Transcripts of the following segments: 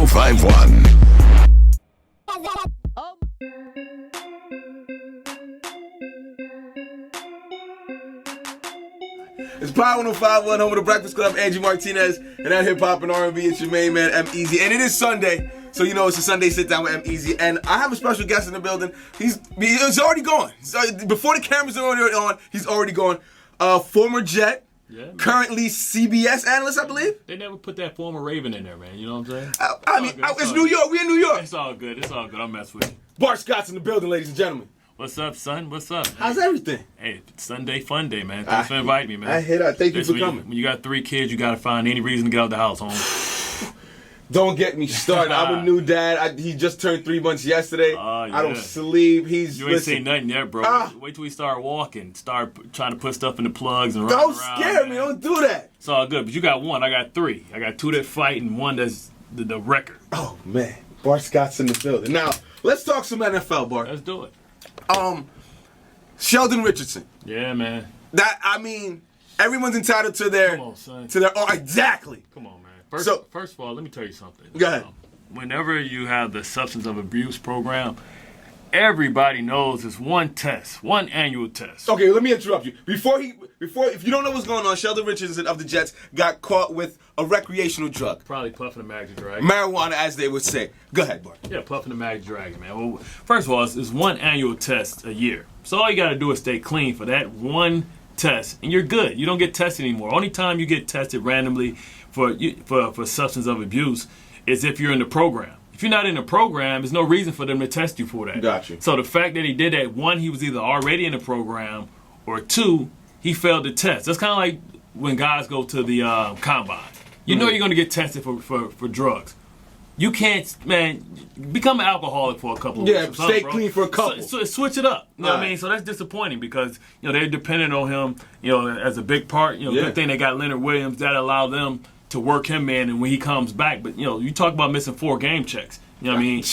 1051. It's Power 1051, home of the Breakfast Club, Angie Martinez, and that hip-hop and R&B. It's your main man, EmEz. And it is Sunday, so you know it's a Sunday sit-down with EmEz. And I have a special guest in the building. He's already gone. Before the cameras are already on, he's already gone. Former Jet, currently CBS analyst, I believe. They never put that former Raven in there, man. You know what I'm saying? It's New York. We in New York. It's all good. I'll mess with you. Bart Scott's in the building, ladies and gentlemen. What's up, son? What's up? How's everything? Hey, Sunday fun day, man. Thanks for inviting me, man. I hear that. Thank you for coming. When you got 3 kids, you got to find any reason to get out the house, home. Don't get me started. I'm a new dad. He just turned 3 months yesterday. I don't sleep. You ain't seen nothing yet, bro. Wait till we start walking. Start trying to put stuff in the plugs and run around. Don't scare me. Don't do that. It's all good. But you got 1. I got 3. I got 2 that fight and 1 that's the record. Oh, man. Bart Scott's in the building. Now, let's talk some NFL, Bart. Let's do it. Sheldon Richardson. Yeah, man. Everyone's entitled to their... Come on, son. Exactly. Come on, man. First of all, let me tell you something. Go ahead. Whenever you have the substance of abuse program, everybody knows it's one annual test. Okay, let me interrupt you. If you don't know what's going on, Sheldon Richardson of the Jets got caught with a recreational drug. Probably puffing a Magic Dragon. Marijuana, as they would say. Go ahead, Bart. Yeah, puffing a Magic Dragon, man. Well, first of all, it's one annual test a year. So all you got to do is stay clean for that one test, and you're good. You don't get tested anymore. Only time you get tested randomly for substance of abuse is if you're in the program. If you're not in the program, there's no reason for them to test you for that. Gotcha. So the fact that he did that, 1, he was either already in the program, or 2, he failed the test. That's kind of like when guys go to the combine. You know you're going to get tested for drugs. You can't, man, become an alcoholic for a couple of weeks. Yeah, stay clean for a couple. So switch it up. You know what I mean? So that's disappointing because, they're dependent on him, as a big part. Good thing they got Leonard Williams. That allowed them to work him in and when he comes back. But, you talk about missing 4 game checks. You know what I mean?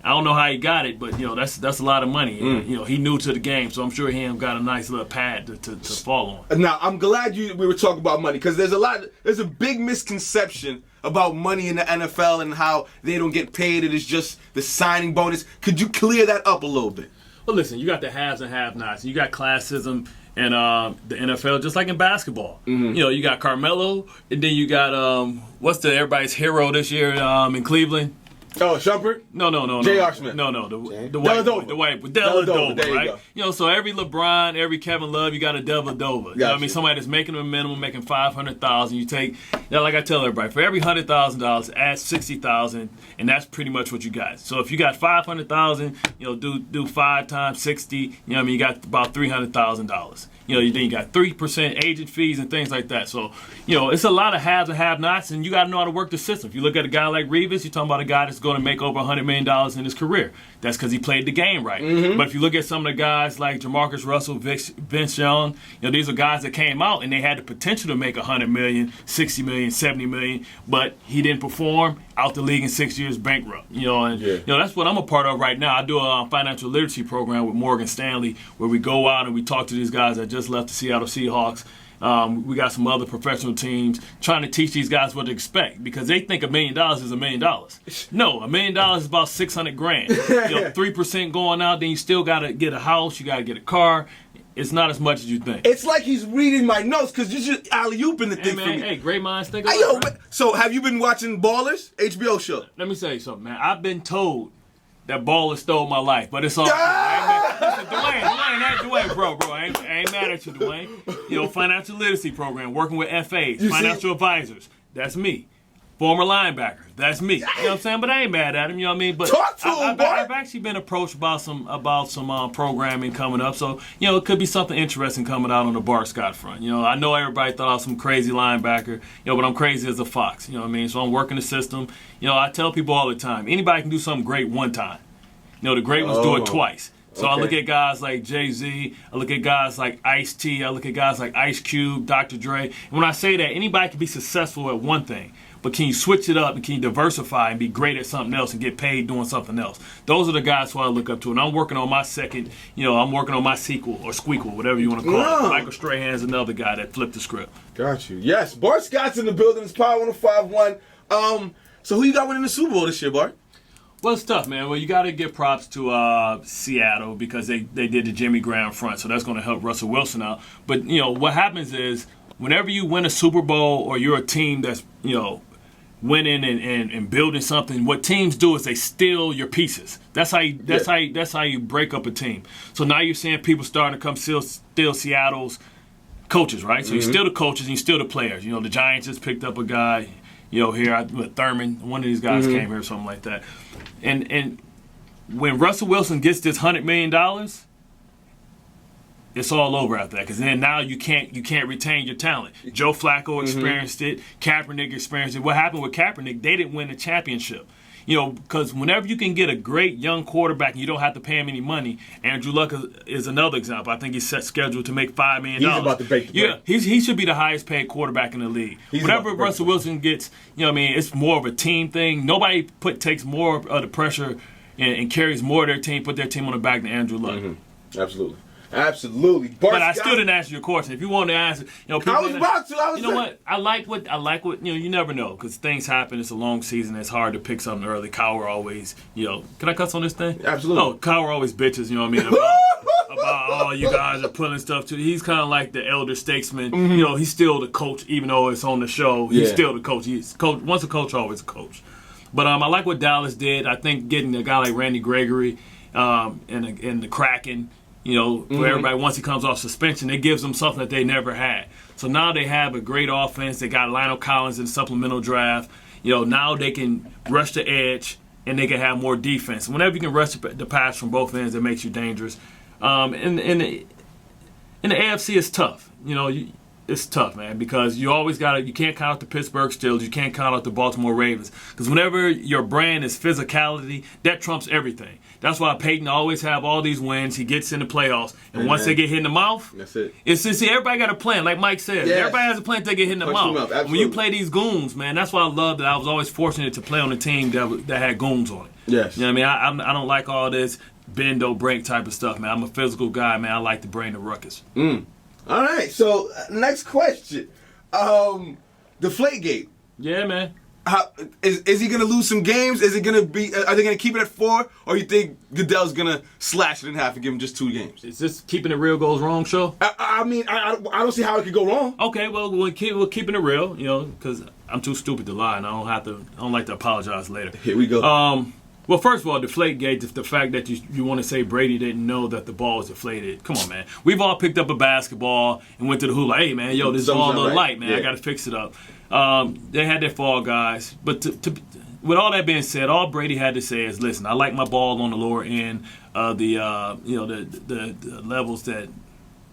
I don't know how he got it, but, that's a lot of money. He new to the game, so I'm sure he got a nice little pad to fall on. Now, I'm glad we were talking about money because there's a big misconception about money in the NFL and how they don't get paid. It is just the signing bonus. Could you clear that up a little bit? Well, listen, you got the haves and have-nots. You got classism in the NFL, just like in basketball. Mm-hmm. You got Carmelo, and then you got what's everybody's hero this year in Cleveland? Oh, Shumpert? No. J.R. Smith. No, the white, Dellavedova, right? So every LeBron, every Kevin Love, you got a Dellavedova. You know what I mean? Somebody that's making a minimum, making $500,000. You take, like I tell everybody, for every $100,000, add $60,000, and that's pretty much what you got. So if you got $500,000, do 5 times 60. You got about $300,000. Then you got 3% agent fees and things like that. So, it's a lot of haves and have-nots, and you got to know how to work the system. If you look at a guy like Revis, you're talking about a guy that's going to make over $100 million in his career. That's because he played the game right. Mm-hmm. But if you look at some of the guys like Jamarcus Russell, Vince Young, these are guys that came out and they had the potential to make $100 million, $60 million, $70 million, but he didn't perform, out the league in 6 years, bankrupt. That's what I'm a part of right now. I do a financial literacy program with Morgan Stanley where we go out and we talk to these guys that just left the Seattle Seahawks. We got some other professional teams trying to teach these guys what to expect because they think $1 million is $1 million. No, $1 million is about $600,000. 3% going out, then you still got to get a house, you got to get a car. It's not as much as you think. It's like he's reading my notes because you just alley-ooping the thing for me. Hey, great minds think alike. Right? So have you been watching Ballers? HBO show. Let me tell you something, man. I've been told that Baller stole my life, but it's all. Listen, Dwayne, bro. I ain't mad at you, Dwayne. Financial literacy program, working with FAs, financial advisors. That's me. Former linebacker. That's me. You know what I'm saying? But I ain't mad at him. You know what I mean? But talk to him, boy. I've actually been approached about some programming coming up. So it could be something interesting coming out on the Bart Scott front. I know everybody thought I was some crazy linebacker. But I'm crazy as a fox. You know what I mean? So I'm working the system. I tell people all the time, anybody can do something great one time. The great ones do it twice. So I look at guys like Jay-Z, I look at guys like Ice-T, I look at guys like Ice Cube, Dr. Dre. And when I say that, anybody can be successful at one thing. But can you switch it up and can you diversify and be great at something else and get paid doing something else? Those are the guys who I look up to. And I'm working on my second, I'm working on my sequel or squeakle, whatever you want to call it. Michael Strahan's another guy that flipped the script. Got you. Yes, Bart Scott's in the building. It's Power 1051. So who you got winning the Super Bowl this year, Bart? Well, it's tough, man. Well, you got to give props to Seattle because they did the Jimmy Graham front, so that's going to help Russell Wilson out. But, what happens is whenever you win a Super Bowl or you're a team that's, winning and building something, what teams do is they steal your pieces. That's how you break up a team. So now you're seeing people starting to come steal Seattle's coaches, right? So you steal the coaches and you steal the players. The Giants just picked up a guy, here with Thurman. One of these guys came here or something like that. And when Russell Wilson gets this $100 million, it's all over after that. Because then now you can't retain your talent. Joe Flacco experienced it. Kaepernick experienced it. What happened with Kaepernick? They didn't win the championship. Because whenever you can get a great young quarterback and you don't have to pay him any money, Andrew Luck is another example. I think he's scheduled to make $5 million. He's about to break the bank. He should be the highest paid quarterback in the league. Whatever Russell Wilson gets, it's more of a team thing. Nobody takes more of the pressure and carries more of their team, put their team on the back than Andrew Luck. Absolutely. But I still didn't answer your question. If you wanted to answer, people, I was about to. What? I like what you never know because things happen. It's a long season. It's hard to pick something early. Cowher always, can I cuss on this thing? Absolutely. No, Cowher always bitches. About you guys are pulling stuff too. He's kind of like the elder statesman. He's still the coach, even though it's on the show. He's still the coach. He's coach. Once a coach, always a coach. But I like what Dallas did. I think getting a guy like Randy Gregory and the Kraken. For everybody, once he comes off suspension, it gives them something that they never had. So now they have a great offense. They got Lionel Collins in the supplemental draft. Now they can rush the edge and they can have more defense. Whenever you can rush the pass from both ends, it makes you dangerous. In the AFC, it's tough. It's tough, man, because you can't count out the Pittsburgh Steelers. You can't count out the Baltimore Ravens. Because whenever your brand is physicality, that trumps everything. That's why Peyton always have all these wins. He gets in the playoffs. And once they get hit in the mouth, that's it. It's just, everybody got a plan, like Mike said. Yes. Everybody has a plan until they get hit in the mouth. When you play these goons, man, that's why I love that I was always fortunate to play on a team that had goons on it. Yes. You know what I mean? I don't like all this bend, don't break type of stuff, man. I'm a physical guy, man. I like to bring the ruckus. All right, so next question. Deflategate. Yeah, man. Is he going to lose some games? Is it going to be? Are they going to keep it at 4, or you think Goodell's going to slash it in half and give him just 2 games? Is this keeping it real goes wrong show? I mean, I don't see how it could go wrong. Okay, well we're keeping it real, because I'm too stupid to lie, and I don't like to apologize later. Here we go. Well, first of all, Deflategate, the fact that you want to say Brady didn't know that the ball was deflated. Come on, man. We've all picked up a basketball and went to the hoop like, hey, man, this ball a little light, man. Yeah. I got to fix it up. They had their fall guys. But with all that being said, all Brady had to say is, listen, I like my ball on the lower end of the levels that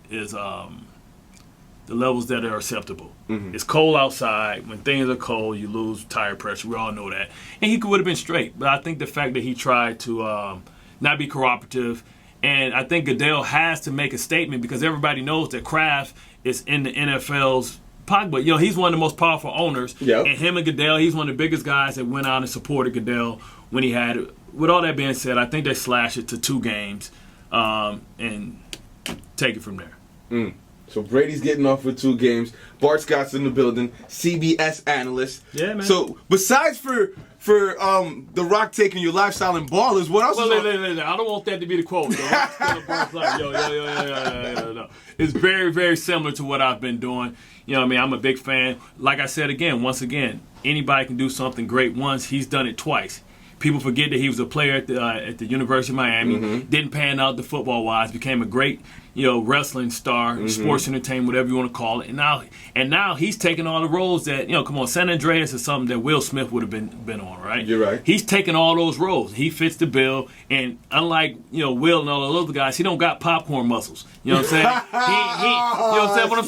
is the levels that are acceptable. It's cold outside. When things are cold, you lose tire pressure. We all know that. And he would have been straight. But I think the fact that he tried to not be cooperative, and I think Goodell has to make a statement because everybody knows that Kraft is in the NFL's pocketbook. He's one of the most powerful owners. Yep. And him and Goodell, he's one of the biggest guys that went out and supported Goodell when he had it. With all that being said, I think they slash it to 2 games and take it from there. So Brady's getting off for 2 games. Bart Scott's in the building, CBS analyst. Yeah, man. So besides for The Rock taking your lifestyle and ballers, what else? Well, I don't want that to be the quote. Yo. It's very, very similar to what I've been doing. I'm a big fan. Like I said once again, anybody can do something great once. He's done it twice. People forget that he was a player at the University of Miami. Didn't pan out the football wise. Became a great wrestling star, sports entertainment, whatever you want to call it. And now he's taking all the roles that come on. San Andreas is something that Will Smith would have been on, right? You're right. He's taking all those roles. He fits the bill. And unlike Will and all those other guys, he don't got popcorn muscles. You know what I'm saying? You know what I'm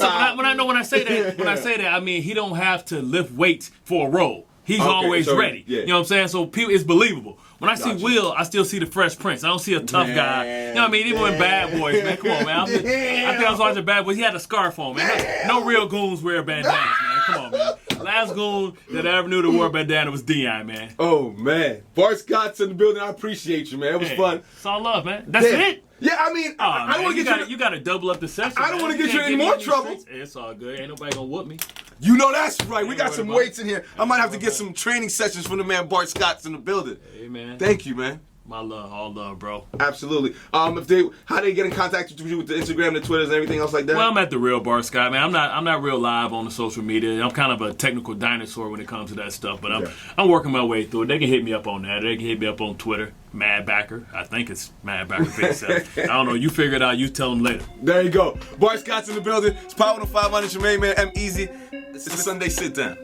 saying? When I say that, I mean he don't have to lift weights for a role. He's always ready. Yeah. You know what I'm saying? So it's believable. When I see Will, I still see the Fresh Prince. I don't see a tough guy. You know what I mean? Even in Bad Boys, man. Come on, man. I think I was watching Bad Boys. He had a scarf on, man. No real goons wear bandanas, man. Come on, man. Last goon that I ever knew to wear a bandana was Dion, man. Oh, man. Bart Scott's in the building. I appreciate you, man. It was fun. It's all love, man. That's it. Yeah, I mean, I don't want to get you got to double up the session. I don't want to get you in any more trouble. It's all good. Ain't nobody going to whoop me. You know that's right. We got some weights in here. I might have to get some training sessions from the man Bart Scott's in the building. Hey, man. Thank you, man. My love, all love, bro. Absolutely. How they get in contact with you with the Instagram, the Twitters, and everything else like that? Well, I'm at the real Bart Scott, man. I'm not real live on the social media. I'm kind of a technical dinosaur when it comes to that stuff, but I'm working my way through it. They can hit me up on that. They can hit me up on Twitter, Madbacker. I think it's Madbacker57. I don't know. You figure it out. You tell them later. There you go. Bart Scott's in the building. It's Power 105 on your main man, EmEz. It's a Sunday sit down.